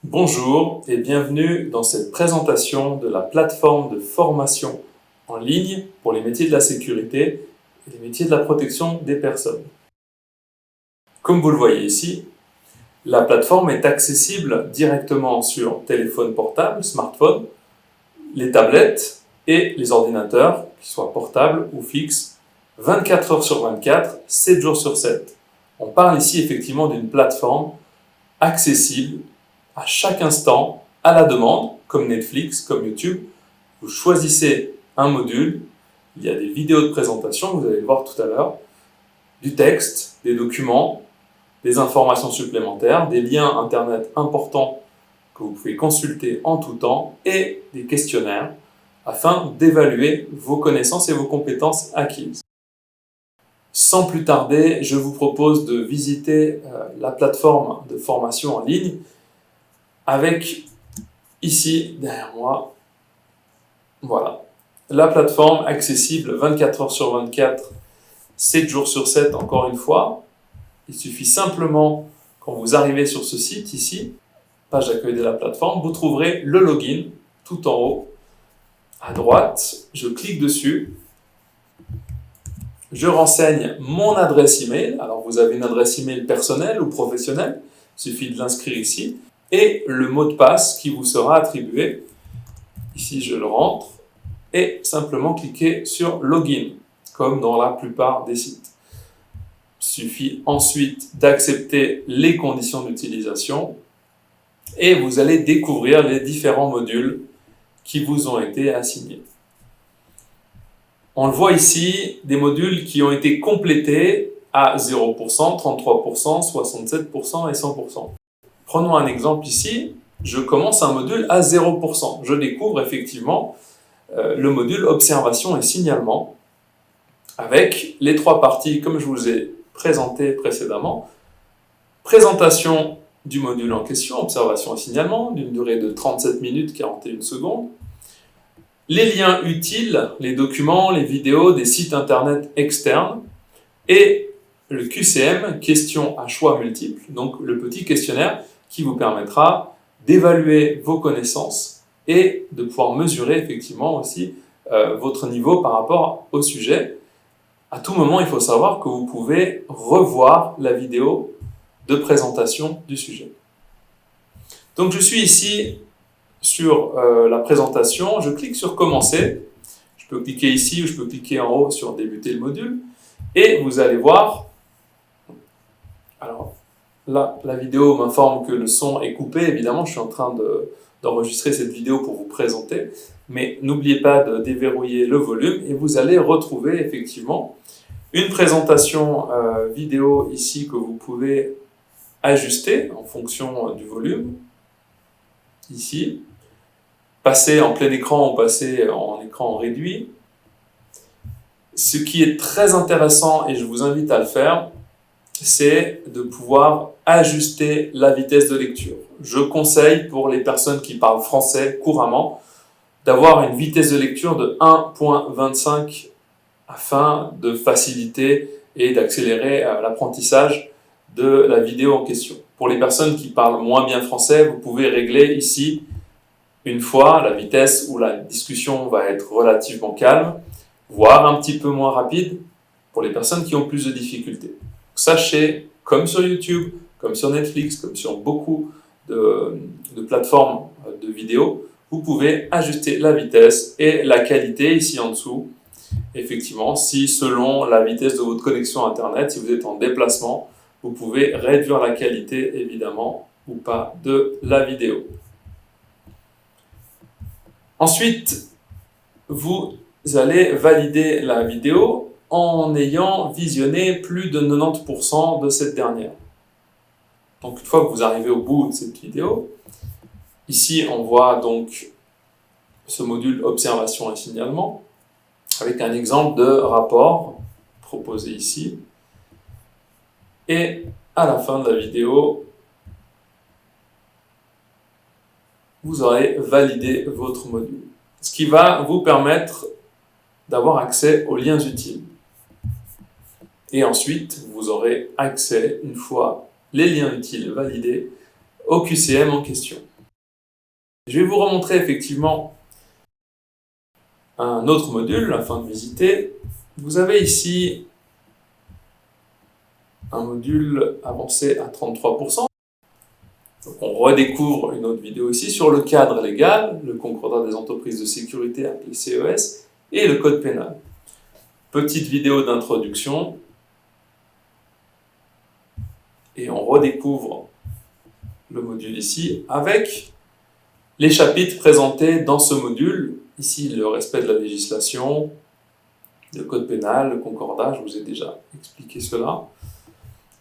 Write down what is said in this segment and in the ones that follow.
Bonjour et bienvenue dans cette présentation de la plateforme de formation en ligne pour les métiers de la sécurité et les métiers de la protection des personnes. Comme vous le voyez ici, la plateforme est accessible directement sur téléphone portable, smartphone, les tablettes et les ordinateurs, qu'ils soient portables ou fixes, 24 heures sur 24, 7 jours sur 7. On parle ici effectivement d'une plateforme accessible à chaque instant, à la demande, comme Netflix, comme YouTube. Vous choisissez un module, il y a des vidéos de présentation, vous allez le voir tout à l'heure, du texte, des documents, des informations supplémentaires, des liens internet importants que vous pouvez consulter en tout temps et des questionnaires afin d'évaluer vos connaissances et vos compétences acquises. Sans plus tarder, je vous propose de visiter la plateforme de formation en ligne avec, ici, derrière moi, voilà, la plateforme accessible 24 heures sur 24, 7 jours sur 7, encore une fois. Il suffit simplement, quand vous arrivez sur ce site, ici, page d'accueil de la plateforme, vous trouverez le login, tout en haut, à droite. Je clique dessus. Je renseigne mon adresse email. Alors, vous avez une adresse email personnelle ou professionnelle. Il suffit de l'inscrire ici. Et le mot de passe qui vous sera attribué. Ici, je le rentre et simplement cliquer sur Login, comme dans la plupart des sites. Il suffit ensuite d'accepter les conditions d'utilisation et vous allez découvrir les différents modules qui vous ont été assignés. On le voit ici, des modules qui ont été complétés à 0%, 33%, 67% et 100%. Prenons un exemple ici, je commence un module à 0%. Je découvre effectivement le module observation et signalement avec les trois parties comme je vous ai présenté précédemment. Présentation du module en question, observation et signalement, d'une durée de 37 minutes 41 secondes. Les liens utiles, les documents, les vidéos des sites internet externes et le QCM, questions à choix multiples, donc le petit questionnaire qui vous permettra d'évaluer vos connaissances et de pouvoir mesurer effectivement aussi votre niveau par rapport au sujet. À tout moment, il faut savoir que vous pouvez revoir la vidéo de présentation du sujet. Donc je suis ici sur la présentation, je clique sur commencer. Je peux cliquer ici ou je peux cliquer en haut sur débuter le module et vous allez voir. Alors là, la vidéo m'informe que le son est coupé. Évidemment, je suis en train d'enregistrer cette vidéo pour vous présenter. Mais n'oubliez pas de déverrouiller le volume et vous allez retrouver effectivement une présentation vidéo ici que vous pouvez ajuster en fonction du volume. Ici, passer en plein écran ou passer en écran réduit. Ce qui est très intéressant, et je vous invite à le faire, c'est de pouvoir ajuster la vitesse de lecture. Je conseille pour les personnes qui parlent français couramment d'avoir une vitesse de lecture de 1.25 afin de faciliter et d'accélérer l'apprentissage de la vidéo en question. Pour les personnes qui parlent moins bien français, vous pouvez régler ici une fois la vitesse où la discussion va être relativement calme, voire un petit peu moins rapide pour les personnes qui ont plus de difficultés. Sachez, comme sur YouTube, comme sur Netflix, comme sur beaucoup de plateformes de vidéos, vous pouvez ajuster la vitesse et la qualité ici en dessous. Effectivement, si selon la vitesse de votre connexion Internet, si vous êtes en déplacement, vous pouvez réduire la qualité, évidemment, ou pas, de la vidéo. Ensuite, vous allez valider la vidéo en ayant visionné plus de 90% de cette dernière. Donc, une fois que vous arrivez au bout de cette vidéo, ici, on voit donc ce module observation et signalement avec un exemple de rapport proposé ici. Et à la fin de la vidéo, vous aurez validé votre module. Ce qui va vous permettre d'avoir accès aux liens utiles. Et ensuite, vous aurez accès, une fois les liens utiles validés, au QCM en question. Je vais vous remontrer effectivement un autre module afin de visiter. Vous avez ici un module avancé à 33%. Donc on redécouvre une autre vidéo ici sur le cadre légal, le concordat des entreprises de sécurité appelé CES, et le code pénal. Petite vidéo d'introduction. Et on redécouvre le module ici avec les chapitres présentés dans ce module. Ici, le respect de la législation, le code pénal, le concordat, je vous ai déjà expliqué cela.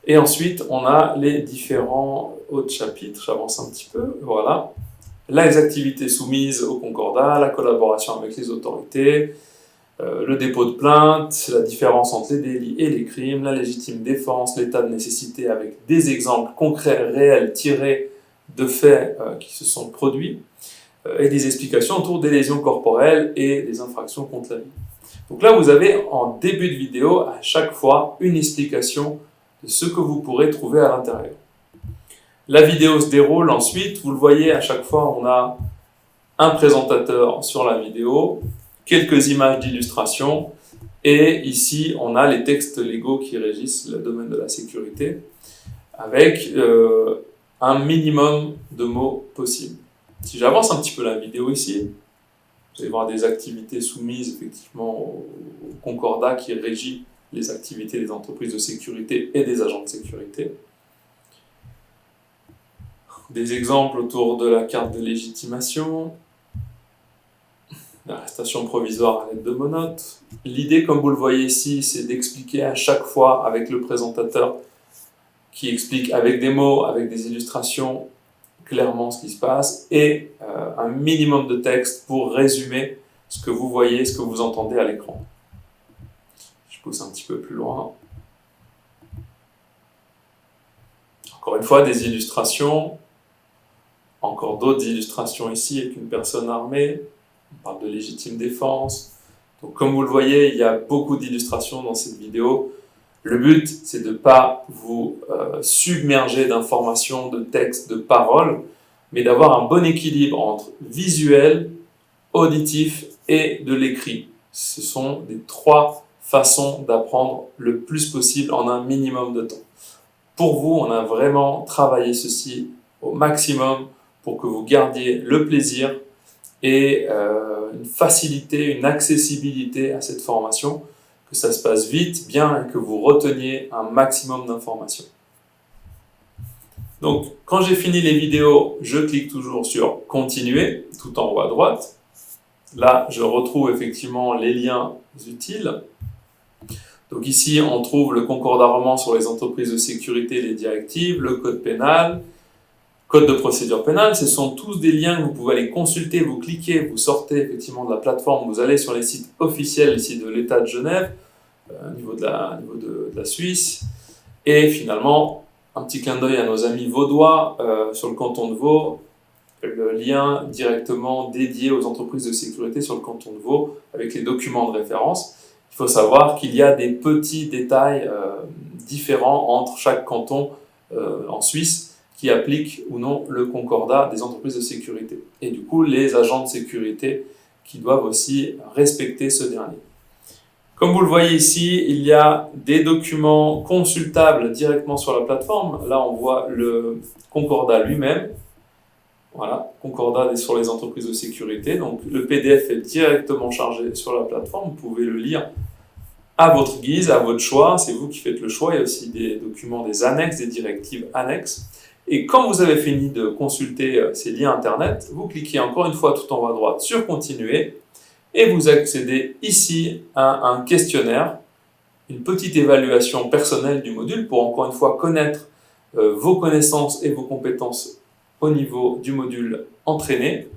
Et ensuite, on a les différents autres chapitres, j'avance un petit peu, voilà. Les activités soumises au concordat, la collaboration avec les autorités, le dépôt de plainte, la différence entre les délits et les crimes, la légitime défense, l'état de nécessité avec des exemples concrets, réels, tirés de faits qui se sont produits, et des explications autour des lésions corporelles et des infractions contre la vie. Donc là, vous avez en début de vidéo, à chaque fois, une explication de ce que vous pourrez trouver à l'intérieur. La vidéo se déroule ensuite, vous le voyez, à chaque fois, on a un présentateur sur la vidéo, quelques images d'illustration, et ici, on a les textes légaux qui régissent le domaine de la sécurité, avec un minimum de mots possibles. Si j'avance un petit peu la vidéo ici, vous allez voir des activités soumises effectivement au concordat qui régit les activités des entreprises de sécurité et des agents de sécurité. Des exemples autour de la carte de légitimation, l'arrestation provisoire à l'aide de monotes. L'idée, comme vous le voyez ici, c'est d'expliquer à chaque fois avec le présentateur qui explique avec des mots, avec des illustrations, clairement ce qui se passe, et un minimum de texte pour résumer ce que vous voyez, ce que vous entendez à l'écran. Je pousse un petit peu plus loin. Encore une fois, des illustrations. Encore d'autres illustrations ici avec une personne armée. On parle de légitime défense. Donc, comme vous le voyez, il y a beaucoup d'illustrations dans cette vidéo. Le but, c'est de ne pas vous submerger d'informations, de textes, de paroles, mais d'avoir un bon équilibre entre visuel, auditif et de l'écrit. Ce sont les trois façons d'apprendre le plus possible en un minimum de temps. Pour vous, on a vraiment travaillé ceci au maximum pour que vous gardiez le plaisir et une facilité, une accessibilité à cette formation, que ça se passe vite, bien et que vous reteniez un maximum d'informations. Donc, quand j'ai fini les vidéos, je clique toujours sur « Continuer » tout en haut à droite. Là, je retrouve effectivement les liens utiles. Donc ici, on trouve le concordat roman sur les entreprises de sécurité et les directives, le code pénal, code de procédure pénale. Ce sont tous des liens que vous pouvez aller consulter, vous cliquez, vous sortez effectivement de la plateforme, vous allez sur les sites officiels ici de l'État de Genève, au niveau de la Suisse, et finalement, un petit clin d'œil à nos amis vaudois sur le canton de Vaud, le lien directement dédié aux entreprises de sécurité sur le canton de Vaud avec les documents de référence. Il faut savoir qu'il y a des petits détails différents entre chaque canton en Suisse qui appliquent ou non le concordat des entreprises de sécurité. Et du coup, les agents de sécurité qui doivent aussi respecter ce dernier. Comme vous le voyez ici, il y a des documents consultables directement sur la plateforme. Là, on voit le concordat lui-même. Voilà, concordat sur les entreprises de sécurité. Donc, le PDF est directement chargé sur la plateforme. Vous pouvez le lire à votre guise, à votre choix. C'est vous qui faites le choix. Il y a aussi des documents, des annexes, des directives annexes. Et quand vous avez fini de consulter ces liens Internet, vous cliquez encore une fois tout en haut à droite sur « Continuer » et vous accédez ici à un questionnaire, une petite évaluation personnelle du module pour encore une fois connaître vos connaissances et vos compétences au niveau du module entraîné.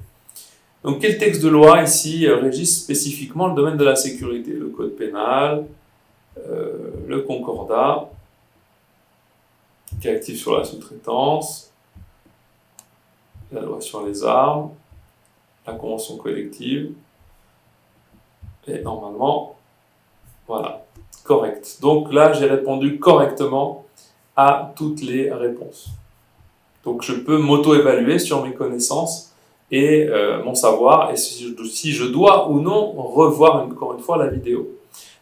Donc, quel texte de loi ici régisse spécifiquement le domaine de la sécurité? Le code pénal, le concordat, directive sur la sous-traitance, la loi sur les armes, la convention collective, et normalement, voilà, correct. Donc là, j'ai répondu correctement à toutes les réponses. Donc je peux m'auto-évaluer sur mes connaissances et mon savoir, et si je dois ou non revoir encore une fois la vidéo.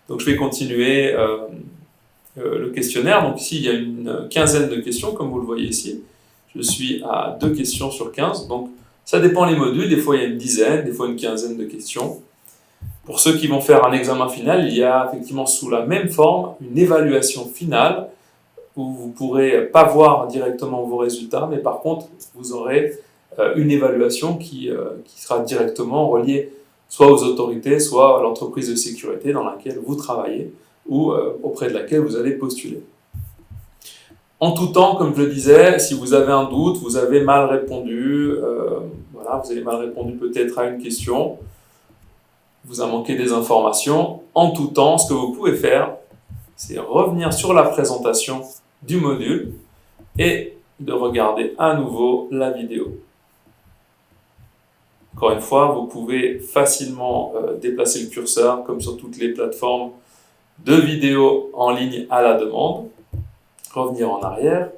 Donc je vais continuer le questionnaire. Donc ici, il y a une quinzaine de questions, comme vous le voyez ici. Je suis à 2 questions sur 15. Donc ça dépend les modules. Des fois, il y a une dizaine, des fois une quinzaine de questions. Pour ceux qui vont faire un examen final, il y a effectivement sous la même forme une évaluation finale où vous ne pourrez pas voir directement vos résultats, mais par contre, vous aurez une évaluation qui sera directement reliée soit aux autorités, soit à l'entreprise de sécurité dans laquelle vous travaillez ou auprès de laquelle vous allez postuler. En tout temps, comme je le disais, si vous avez un doute, vous avez mal répondu, voilà, vous avez mal répondu peut-être à une question, vous a manqué des informations, en tout temps, ce que vous pouvez faire, c'est revenir sur la présentation du module et de regarder à nouveau la vidéo. Encore une fois, vous pouvez facilement déplacer le curseur, comme sur toutes les plateformes de vidéos en ligne à la demande, revenir en arrière,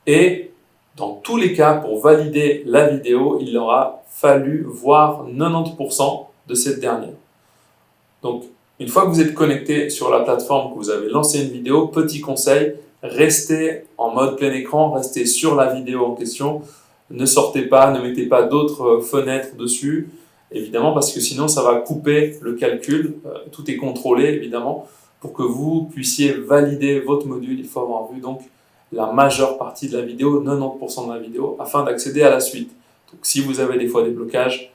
et dans tous les cas, pour valider la vidéo, il aura fallu voir 90% de cette dernière. Donc, une fois que vous êtes connecté sur la plateforme, que vous avez lancé une vidéo, petit conseil, restez en mode plein écran, restez sur la vidéo en question, ne sortez pas, ne mettez pas d'autres fenêtres dessus, évidemment, parce que sinon ça va couper le calcul, tout est contrôlé évidemment, pour que vous puissiez valider votre module, il faut avoir vu donc la majeure partie de la vidéo, 90% de la vidéo, afin d'accéder à la suite. Donc si vous avez des fois des blocages,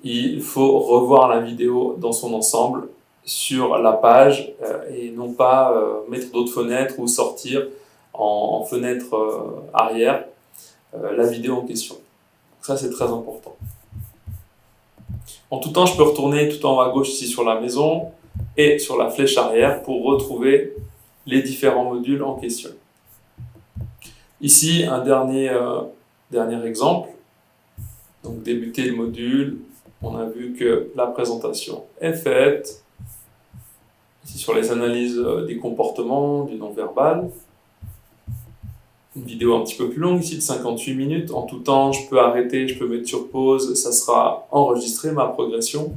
il faut revoir la vidéo dans son ensemble sur la page et non pas mettre d'autres fenêtres ou sortir en fenêtre arrière la vidéo en question. Donc ça, c'est très important. En tout temps, je peux retourner tout en haut à gauche ici sur la maison et sur la flèche arrière pour retrouver les différents modules en question. Ici, un dernier exemple. Donc, débuter le module. On a vu que la présentation est faite. Ici, sur les analyses des comportements, du non-verbal. Une vidéo un petit peu plus longue ici de 58 minutes. En tout temps, je peux arrêter, je peux mettre sur pause. Ça sera enregistré, ma progression.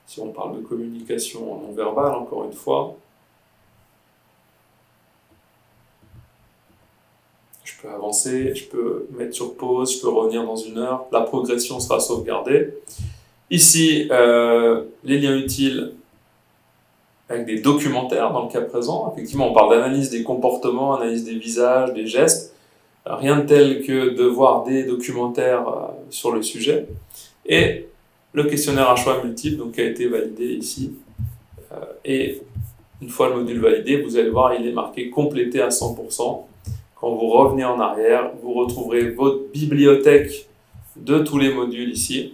Si on parle de communication non-verbale, encore une fois. Je peux avancer, je peux mettre sur pause, je peux revenir dans 1 heure. La progression sera sauvegardée. Ici, les liens utiles avec des documentaires dans le cas présent. Effectivement, on parle d'analyse des comportements, analyse des visages, des gestes. Rien de tel que de voir des documentaires sur le sujet. Et le questionnaire à choix multiple donc, a été validé ici. Et une fois le module validé, vous allez voir, il est marqué complété à 100%. Quand vous revenez en arrière, vous retrouverez votre bibliothèque de tous les modules ici,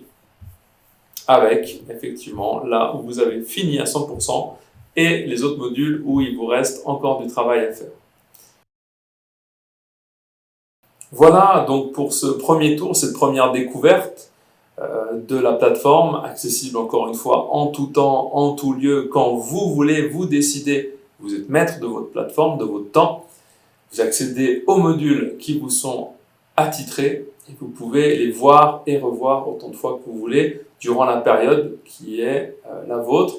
avec effectivement là où vous avez fini à 100% et les autres modules où il vous reste encore du travail à faire. Voilà donc pour ce premier tour, cette première découverte de la plateforme, accessible encore une fois en tout temps, en tout lieu, quand vous voulez, vous décidez, vous êtes maître de votre plateforme, de votre temps, vous accédez aux modules qui vous sont attitrés et vous pouvez les voir et revoir autant de fois que vous voulez durant la période qui est la vôtre,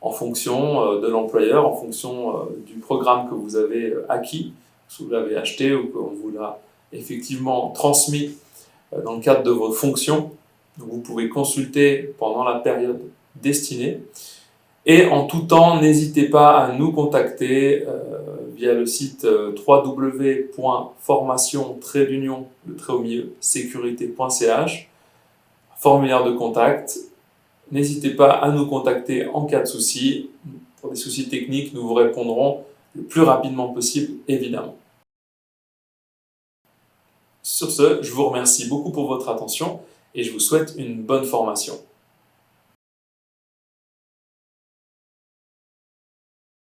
en fonction de l'employeur, en fonction du programme que vous avez acquis, si vous l'avez acheté ou qu'on vous l'a effectivement transmis dans le cadre de votre fonction. Donc vous pouvez consulter pendant la période destinée. Et en tout temps, n'hésitez pas à nous contacter via le site www.formation-sécurité.ch, formulaire de contact. N'hésitez pas à nous contacter en cas de souci. Pour des soucis techniques, nous vous répondrons le plus rapidement possible, évidemment. Sur ce, je vous remercie beaucoup pour votre attention et je vous souhaite une bonne formation.